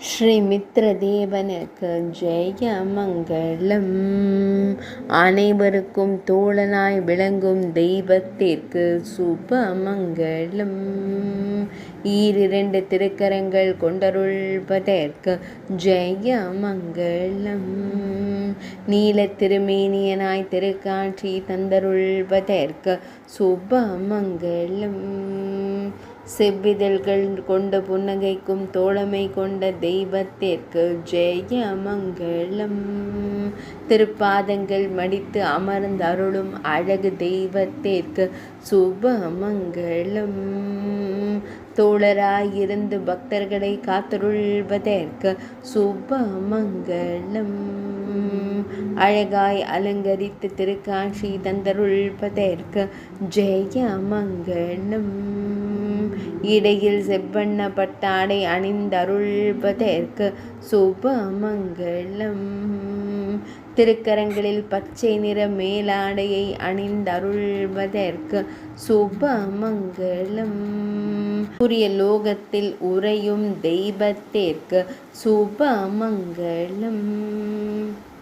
ஸ்ரீமித்ரதேவனுக்கு ஜெயமங்களம். அனைவருக்கும் தோழனாய் விளங்கும் தெய்வத்திற்கு சுபமங்களம். ஈரிரண்டு திருக்கரங்கள் கொண்டருள்வதற்கு ஜெயமங்களம். நீல திருமேனியனாய் திருக்காட்சி தந்தருள்வதற்கு சுபமங்களம். செவ்விதழ்கள் கொண்ட புன்னகைக்கும் தோழமை கொண்ட தெய்வத்திற்கு ஜெயமங்களம். திருப்பாதங்கள் மடித்து அமர்ந்து அருளும் அழகு தெய்வத்திற்கு சுபமங்களம். தோழராயிருந்து பக்தர்களை காத்தருள்வதற்கு சுபமங்களம். அழகாய் அலங்கரித்து திருக்காட்சி தந்தருள்வதற்கு ஜெயமங்களம். இடையில் செவ்வண்ண பட்டாடை அணிந்தருள்வதற்கு சுபமங்களம். திருக்கரங்களில் பச்சை நிற மேலாடையை அணிந்தருள்வதற்கு சுபமங்களம். சூரிய லோகத்தில் உறையும் தெய்வத்திற்கு சுபமங்களம்.